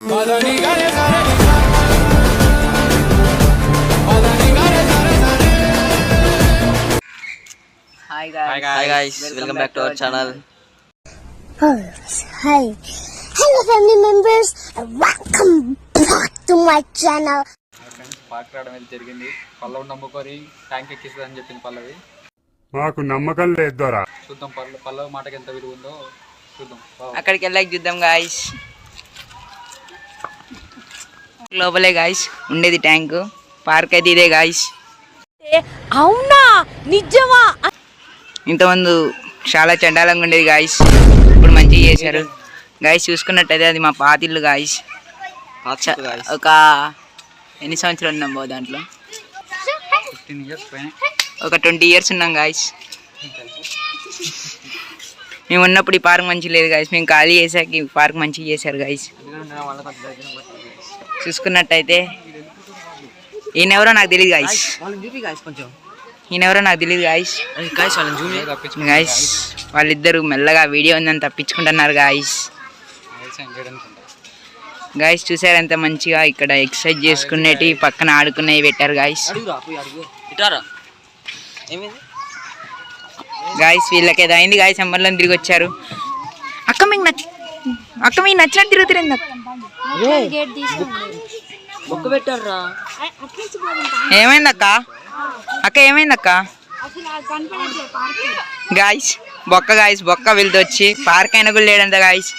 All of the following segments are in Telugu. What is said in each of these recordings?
Hi guys, welcome back to our channel. Hi. Hello family members and welcome back to my channel. Park రావడం అయితే జరిగింది. పల్లవి నమ్ముకొని ట్యాంక్ ఎక్కిస్తుందని చెప్పింది పల్లవి. మాకు నమ్మకం లేదు దొరా. చూద్దాం పల్లవి మాటకి ఎంత విలువ ఉందో చూద్దాం. అక్కడికి వెళ్ళాక చూద్దాం గాయస్. లోపలే గాయస్ ఉండేది ట్యాంక్. పార్క్ అయితే ఇదే గాయస్. అవునా నిజమా? ఇంతమంది చాలా చండాలంగా ఉండేది గాయస్. ఇప్పుడు మంచిగా చేశారు గాయస్. చూసుకున్నట్టయితే అది మా పాతిల్లు గాయస్. ఒక ఎన్ని సంవత్సరాలు ఉన్నాం బాబు దాంట్లో? 15 years పైన. ఒక 20 years ఉన్నాం గాయస్. మేము ఉన్నప్పుడు ఈ పార్క్ మంచిగా లేదు గాయస్. మేము ఖాళీ చేసాక ఈ పార్క్ మంచిగా చేశారు గాయస్. చూసుకున్నట్టయితే ఈయనెవరో నాకు తెలియదు గాయస్. ఈయనెవరో నాకు తెలియదు గాయస్. గాయస్ వాళ్ళిద్దరు మెల్లగా వీడియో ఉందని తప్పించుకుంటున్నారు గాయస్. గాయస్ చూసారు ఎంత మంచిగా ఇక్కడ ఎక్సర్సైజ్ చేసుకునేటి పక్కన ఆడుకునేవి పెట్టారు గాయస్. గాయస్ వీళ్ళకి ఏదో అయింది గాయస్. అమ్మర్లో తిరిగి వచ్చారు. అక్క మీకు నచ్చినట్టు తిరుగుతుంది. ఏమైంది అక్క? అక్క ఏమైంది అక్క? గాయస్ బొక్క గాయస్ బొక్క వెళ్తూ వచ్చి పార్క్ అయినా కూడా లేడంత గాయస్.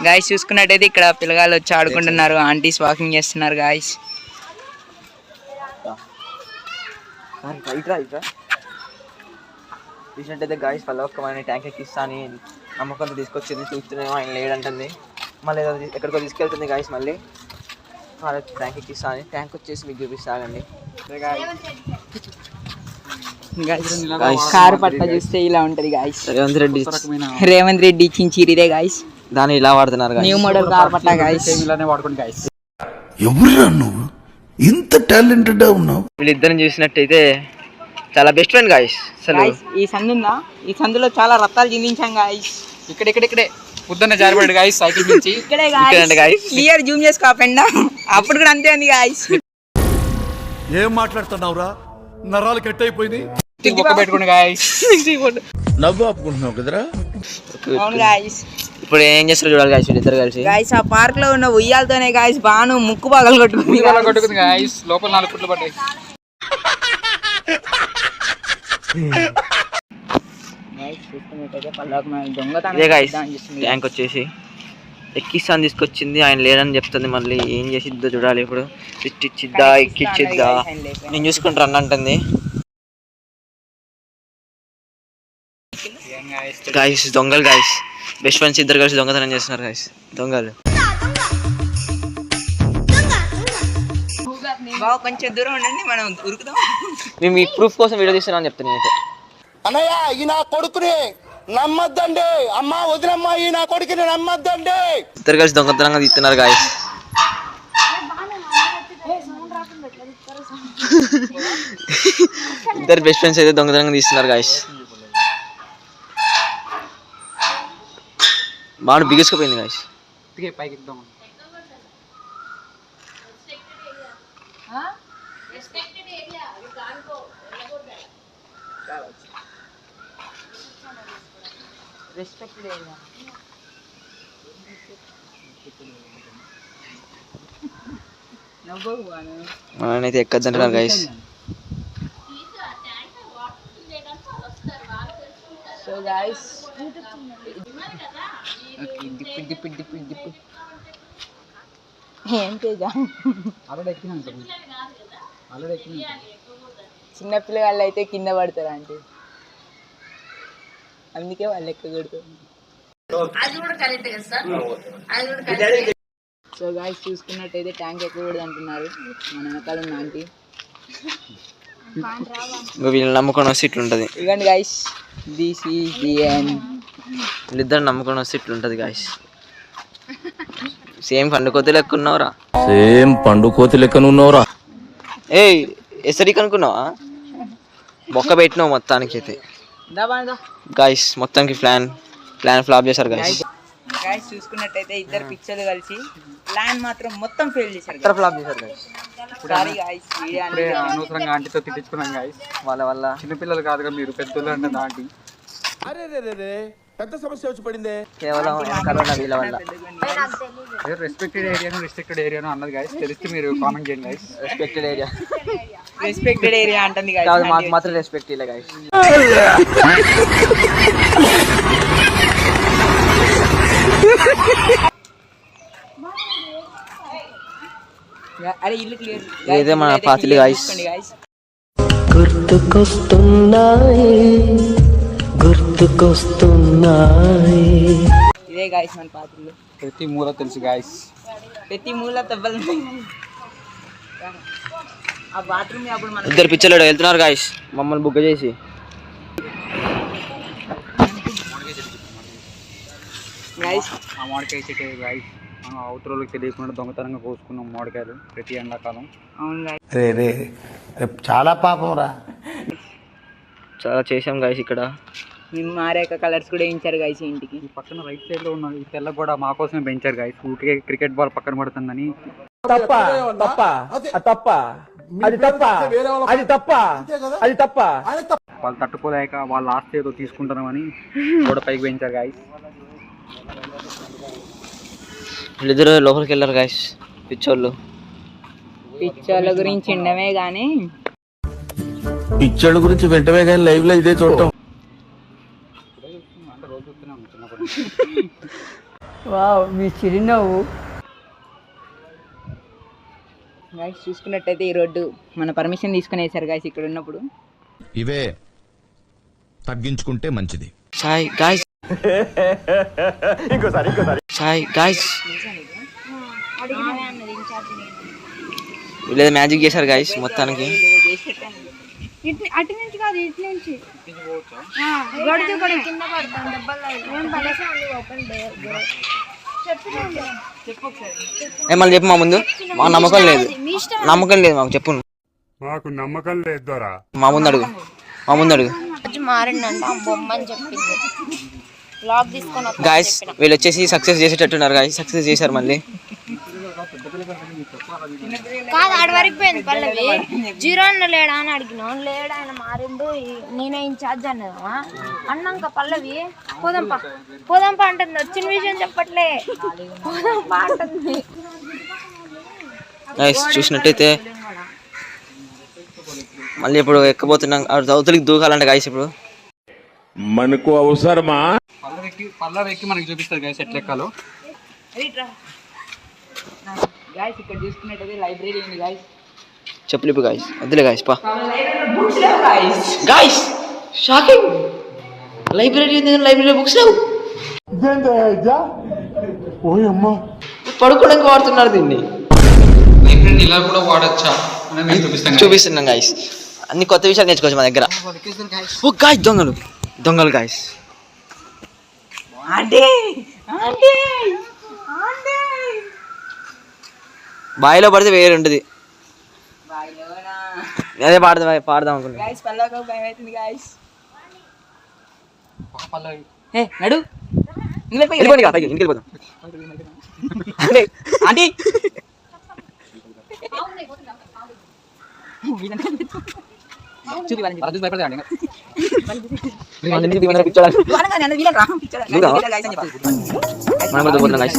గాయస్ చూసుకున్నట్టయితే ఇక్కడ పిల్లగాళ్ళు వచ్చి ఆడుకుంటున్నారు. ఆంటీస్ వాకింగ్ చేస్తున్నారు గాయస్. చూసినట్టయితే గాయస్ పల్లవక్కమైన ట్యాంక్ ఎక్కిస్తా అని నమ్మకంతో తీసుకొచ్చింది. చూస్తున్నామో ఆయన లేడంటుంది. మళ్ళీ ఎక్కడికో తీసుకెళ్తుంది గాయస్. మళ్ళీ ట్యాంక్ ఎక్కిస్తా అని ట్యాంక్ వచ్చేసి మీకు చూపిస్తానండి. కారు పట్ట చూస్తే ఇలా ఉంటది గాయస్. రేవంత్ రెడ్డి చించిరిదే గాయస్. దాన్ని ఇలా వాడుతున్నారు న్యూ మోడల్ కార్ పట్ట గాయస్. ఇలానే వాడుకోండి గాయస్. ఎవరురా నువ్వు ఇంత టాలెంటెడ్ ఉన్నావు? వీళ్ళిద్దరిని చూసినట్టయితే చాలా బెస్ట్ ఫ్రెండ్ గాయస్. అసలు ఈ సందు ఉందా? ఈ సందులో చాలా రక్తాలు చిందించాం గాయస్. ఇక్కడే పొద్దున్న జారిపడ్డాడు గాయస్ సైకిల్ నుంచి. ఇక్కడే గాయస్. క్లియర్ జూమ్ చేసుకో పెండ. అప్పుడు కూడా అంతే ఉంది గాయస్. ఏం మాట్లాడుతున్నావురా? నరాలు కట్ అయిపోయింది. బొక్క పెట్టుకోండి గాయస్. నవ్వు ఆపుకుంటున్నావు కదరా? అవును గాయస్. ఇప్పుడు ఏం చేస్తారు చూడాలి గాయస్ వీళ్ళిద్దరు కలిసి. గాయస్ ఆ పార్క్ లో ఉన్న ఉయ్యాలతోనే గాయస్ బాను ముక్కు పగలు కొట్టుకుంది గాయస్. లోపల 4 కుట్లు పడ్డాయి. ఇదే గాయస్ ట్యాంక్ వచ్చేసి ఎక్కిస్తాను తీసుకొచ్చింది. ఆయన లేడని చెప్తుంది. మళ్ళీ ఏం చేసిద్దో చూడాలి. ఇప్పుడు ఇచ్చిద్దా ఎక్కిచ్చిద్దా నేను చూసుకుంటాను అంటుంది గాయస్. దొంగలు గాయస్. బెస్ట్ ఫ్రెండ్స్ ఇద్దరు కలిసి దొంగతనం చేస్తున్నారు గాయస్. దొంగలు కొంచెం దూరం ఉండండి మనం ఉరుకుదాం. మేము ఈ ప్రూఫ్ కోసం వీడియో తీస్తున్నాం అని చెప్తాను నేనైతే. అన్నయ్య ఈ నా కొడుకుని నమ్మద్దండి. అమ్మ వదినమ్మ ఈ నా కొడుకుని నమ్మద్దండి. ఇద్దరు కలిసి దొంగతనంగా తీస్తున్నారు గాయస్. ఇద్దరు బెస్ట్ ఫ్రెండ్స్ అయితే దొంగతనంగా తీస్తున్నారు గాయస్. బాగా బిగుసుకుపోయింది గాయస్. పైకి ఎక్కుదాం. మననైతే ఎక్కద్దంటున్నారు గాయస్. సో గాయస్ ఏంటి చిన్న పిల్లగాళ్ళు అయితే కింద పడతారు అంటే అందుకే వాళ్ళు ఎక్కకూడదు. సో గాయస్ చూసుకున్నట్టయితే ట్యాంక్ ఎక్కకూడదు అంటున్నారు మన వెనకాల ఉన్న ఆంటీ. వీళ్ళు నమ్ముకొని వస్తే ఇట్లుంటది. ఇవ్వండి guys. This is the end. వీళ్ళిద్దరు నమ్ముకొని వస్తే ఇట్లుంటది గాయస్. సేమ్ పండు కోతి లెక్క ఉన్నావురా. సేమ్ పండు కోతి లెక్కనున్నావురా. ఏయ్ ఎసరికి అనుకున్నావా? బొక్క పెట్టినావు మొత్తానికి అయితే. గాయస్ మొత్తానికి ప్లాన్ ఫ్లాప్ చేశారు గాయస్. గాయస్ చూసుకున్నట్టయితే ఇద్దరు పిక్చర్లు కలిసి ప్లాన్ మాత్రం మొత్తం ఫెయిల్ చేశారు. ఫ్లాప్ చేశారు గాయస్. సారీ గాయస్, ఇప్పుడే అనవసరంగా ఆంటీతో తిట్టించుకున్నాం గాయస్. వాళ్ళ చిన్నపిల్లలు కాదుగా మీరు, పెద్దోళ్ళు అంటే ఆంటీ. పెద్ద సమస్య వచ్చి పడిందే. కేవలం కరోనా వీళ్ళ వల్ల. రెస్పెక్టెడ్ ఏరియాను రిస్ట్రిక్టెడ్ ఏరియాను అన్నది గాయస్, తెలిస్తే మీరు కామెంట్ చేయండి గాయస్. రెస్పెక్టెడ్ ఏరియా అంటుంది కాదు, మాకు మాత్రం రెస్పెక్ట్ ఇలా గాయస్. అరే ఇల్లు క్లియర్. ఇదే మన పాతిలు గాయస్. ఇదే గాయస్ మన పాత్రలు. ప్రతి మూల తెలుసు గాయస్. ప్రతి మూల తవ్వలు. ఆ బాత్రూమ్ అప్పుడు మన ఇద్దరు పిచ్చర్లు వెళ్తున్నారు గాయస్ మమ్మల్ని బుక్ చేసి. గాయస్ ఆ మామిడికాయ చెట్టు గాయస్, మనం అవతరోళ్ళకి తెలియకుండా దొంగతనంగా కోసుకున్నాం మామిడికాయలు ప్రతి ఎండాకాలం. అవును గాయస్. చాలా పాపం రా. చాలా చేసాం గాయస్. ఇక్కడ మేము మారాక కలర్స్ కూడా వేయించారు గాయస్ ఇంటికి. ఈ పక్కన రైట్ సైడ్ లో ఉన్న ఈ తెల్ల కూడా మా కోసమే పెంచారు గాయస్. ఊరికే క్రికెట్ బాల్ పక్కన పడుతుందని. వాళ్ళు తట్టుకోలేక వాళ్ళ ఆస్తి ఏదో తీసుకుంటున్నామని కూడా పైకి పెంచారు గాయస్. వీళ్ళిద్దరు లోపలికి వెళ్ళారు గాయస్ పిచ్చోళ్ళు. పిచ్చోళ్ళ గురించి ఉండమే గానీ పిచ్చోళ్ళ గురించి వెంటనే కానీ లైవ్ లో ఇదే చూడటం. అంటే రోజు చూస్తున్నాం చిన్నప్పుడు. వావ్ మీ చిరునవ్వు. గాయస్ చూసుకున్నట్టయితే ఈ రోడ్డు మన పర్మిషన్ తీసుకుని వేసారు గాయస్ ఇక్కడ ఉన్నప్పుడు. ఇవే తగ్గించుకుంటే మంచిది. సాయి గాయస్ వీళ్ళేదో మ్యాజిక్ చేశారు గాయస్ మొత్తానికి. అటు నుంచి కాదు, ఇటు నుంచి గడిచి కూడా కింద పడతాను దెబ్బలు. మళ్ళీ చెప్పు మా ముందు. మాకు నమ్మకం లేదు మాకు. చెప్పు మాకు నమ్మకం లేదు దొరా. మా ముందు అడుగు. మారిందంట బొమ్మ అని చెప్పింది. బ్లాగ్ తీసుకొని గాయస్ వీళ్ళు వచ్చేసి సక్సెస్ చేసేటట్టున్నారు గాయస్. సక్సెస్ చేశారు మళ్ళీ. కాదు ఆడ వరకు పోయింది పల్లవి. 0 అన్న లేడా అని అడిగినా, లేడా ఆయన మారిండు నేనే ఇన్ఛార్జ్ అన్నదా అన్నాక పల్లవి పోదాంపా అంటుంది. వచ్చిన విషయం చెప్పట్లే, పోదాంపా అంటుంది. గాయస్ చూసినట్టయితే మళ్ళీ ఇప్పుడు ఎక్కబోతున్నాం. అవతలికి దూకాలంట గాయస్. ఇప్పుడు మనకు అవసరమా? పల్లవి ఎక్కి మనకి చూపిస్తారు గాయస్ ఎట్లా ఎక్కాలో. గాయస్ ఇక్కడ చూసుకున్నట్టయితే లైబ్రరీ ఉంది గాయస్. చెప్పులు ఇప్పుడు గాయస్ వద్దులే గాయస్ పా. బుక్స్ లేవు గాయస్. గాయస్ షాకింగ్, లైబ్రరీ ఉంది కానీ లైబ్రరీ బుక్స్ లేవు. పడుకోవడానికి వాడుతున్నారు దీన్ని. లైబ్రరీని ఇలా కూడా వాడచ్చా అని నేను చూపిస్తున్నాం గాయస్. అన్ని కొత్త విషయాలు నేర్చుకోవచ్చు మా దగ్గర. ఓ గాయస్ దొంగలు గాయస్. బాయిలో పడితే వేరే ఉంటుంది. అదే పాడదాం అనుకున్నా. గాయస్ పల్లవకు భయం అవుతుంది గాయస్. పల్లవి ఏ నడు వెళ్ళిపోండి ఇక పైకి, ఇంటికి వెళ్ళిపోదాం. ఆంటీ చూపి వాళ్ళని అలా చూసి భయపడతాండి. మనం కూడా దూకుపోతున్నాం గాయస్.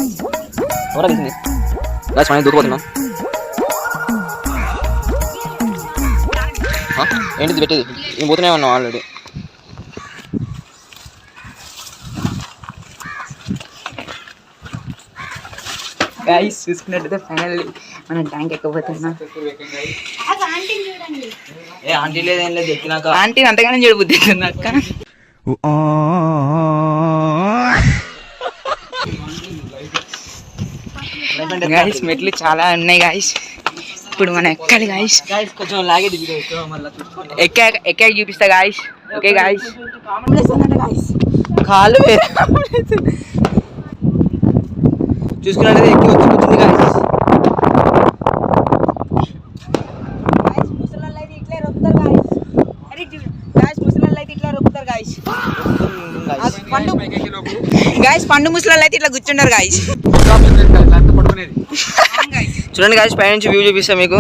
ఎవరా తీసింది గాయస్? మనం దూకుపోతున్నాం. ఏంటిది పెట్టేది? నేను పోతూనే ఉన్నాం ఆల్రెడీ. గాయస్ చూసుకున్నట్టయితే ఫైనల్లీ మనం ట్యాంక్ ఎక్కబోతున్నాం. ఏ ఆంటీ లేదేం లేదు ఎక్కినాక. ఆంటీని అంతగానే చూడబుద్ధి అవుతుంది అక్క. గాయస్ మెట్లు చాలా ఉన్నాయి గాయస్. ఇప్పుడు మనం ఎక్కాలి గాయస్. కొంచెం లాగేది ఎక్కాక చూపిస్తా గాయస్. Okay guys. కాలు చూసుకున్నట్టు ఎక్కి వచ్చి కూర్చుంది గాయస్. ముసలి అయితే ఇట్లా రొక్కుతారు గాయస్. గాయస్ పండు ముసలాళ్ళు అయితే ఇట్లా కూర్చున్నారు గాయస్. పడుకునేది చూడండి గాయస్, పై నుంచి వ్యూ చూపిస్తాను మీకు.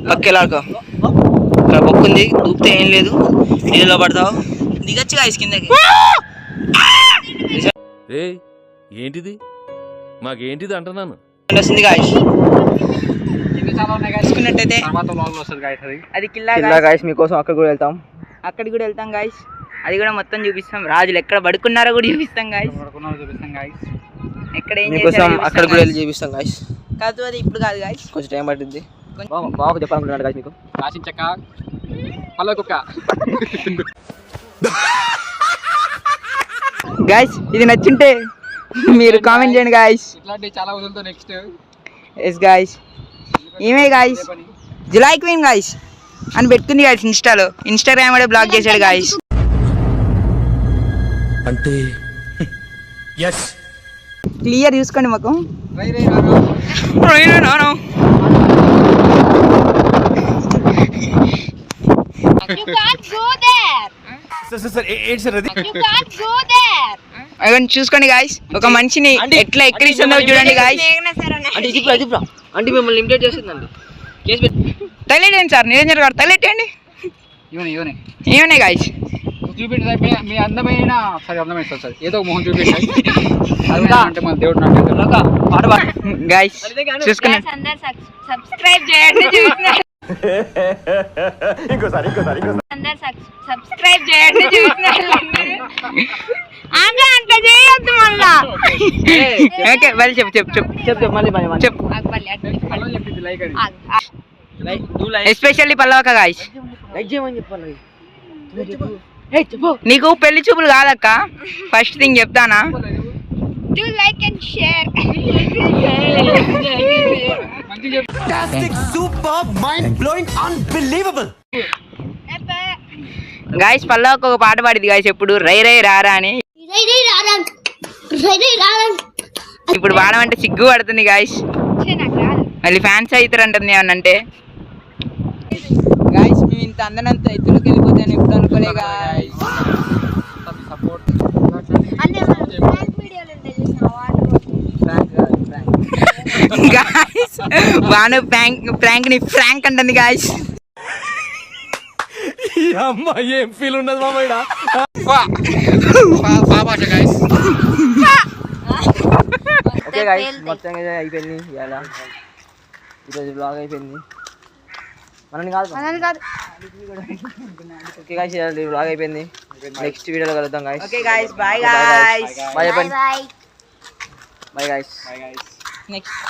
పక్కెళ్ళాడుకో, ఇక్కడ బొక్కుంది, దూపితే ఏం లేదు, నీళ్ళలో పడతావు. దిగచ్చు గాయస్ కిందకి. ఏంటిది మాకేంటిది అంటున్నాను. వస్తుంది గాయస్. చాలా ఉన్నాయి guys. చూసుకున్నట్టయితే తర్వాత vlog వస్తుంది guys అది. అది కిల్లా కింద గాయస్ మీకోసం అక్కడ కూడా వెళ్తాం. అక్కడికి కూడా వెళ్తాం గాయస్. అది కూడా మొత్తం చూపిస్తాం. రాజులు ఎక్కడ పడుకున్నారో కూడా చూపిస్తాం గాయస్. పడుకున్నారో చూపిస్తాం guys. ఎక్కడ ఏం మీకోసం చేశారో అక్కడ చూపిస్తాం కూడా guys. వెళ్ళి చూపిస్తాం గాయస్. కాదు అది ఇప్పుడు కాదు గాయస్. కొంచెం టైం పట్టింది. బాగా చెప్పాలనుకుంటున్నాడు గాయస్ మీకు. రాసిన చెక్క పల్ల కుక్క. గాయస్ ఇది నచ్చుంటే మీరు కామెంట్ చేయండి గాయస్. ఇట్లాంటి చాలా వదులుతో నెక్స్ట్ ఎస్ గాయస్. ఏమే గాయస్ జులై క్వీన్ గాయస్ అని పెట్టుకుంది గాయస్ ఇన్స్టాలో. ఇన్స్టాగ్రామ్ కూడా బ్లాక్ చేశాడు గాయస్. అంటే ఎస్ క్లియర్ చూసుకోండి మాకు. రై రై రాను. You can't go there. You can't go there. అగోండి చూసుకోండి గాయస్. ఒక మనిషిని ఎట్లా ఎక్కిరిస్తుందో చూడండి గాయస్. అంటే ఇది ఇప్పుడు అంటే మిమ్మల్ని లిమిటెడ్ చేస్తుందండి. కేసు పెట్టి తలెట్టండి సార్, నిరంజన్ గారు తలెట్టండి. ఇవనే ఏమన్నాయి గాయస్? చూపెట్టి మీ అందమైన సరే అందమైన సార్ ఏదో ఒక మొహం చూపెట్టి అంటే మన దేవుడు నాకు పాట పాడు. గాయస్ చూసుకున్నాను. Guys, అందరు సబ్స్క్రైబ్ చేయండి. చూస్తున్నారు అందరు సబ్స్క్రైబ్ చేయండి. చూస్తున్నారు అట్లా చేయొద్దు మళ్ళా. ఓకే మళ్ళీ చెప్పు చెప్పు చెప్పు చెప్పు మళ్ళీ చెప్పు. చెప్పింది లైక్ అని. Especially పల్లవక guys. లైక్ చేయమని చెప్పాలి. నీకు పెళ్లి చూపులు కాదక్క, ఫస్ట్ థింగ్ చెప్తానా. Do like and share. Guys పల్లవక ఒక పాట పాడింది గాయస్ ఎప్పుడు, రై రై రారా అని. ఇప్పుడు పాడమంటే సిగ్గు పడుతుంది గాయస్. మళ్ళీ ఫ్యాన్స్ అవుతారు అంటుంది ఏమన్నంటే. గాయస్ మేము ఇంత అందనంత ఎత్తులోకి వెళ్ళిపోతాను ఎప్పుడు అనుకోలే గాయస్. గాయస్ వాను ప్రాంక్ ని ఫ్రాంక్ అంటుంది గాయస్. అమ్మా ఏం ఫీల్ ఉన్నది మామయ్య. ఓకే గాయస్, మొత్తంగా అయిపోయింది ఇలా. ఈరోజు బ్లాగ్ అయిపోయింది. మనని కాదు. ఓకే గాయస్, ఈ బ్లాగ్ అయిపోయింది. నెక్స్ట్ వీడియోలో కలుద్దాం guys. Okay guys bye guys. Bye చెప్పండి. Bye. Bye guys. నెక్స్ట్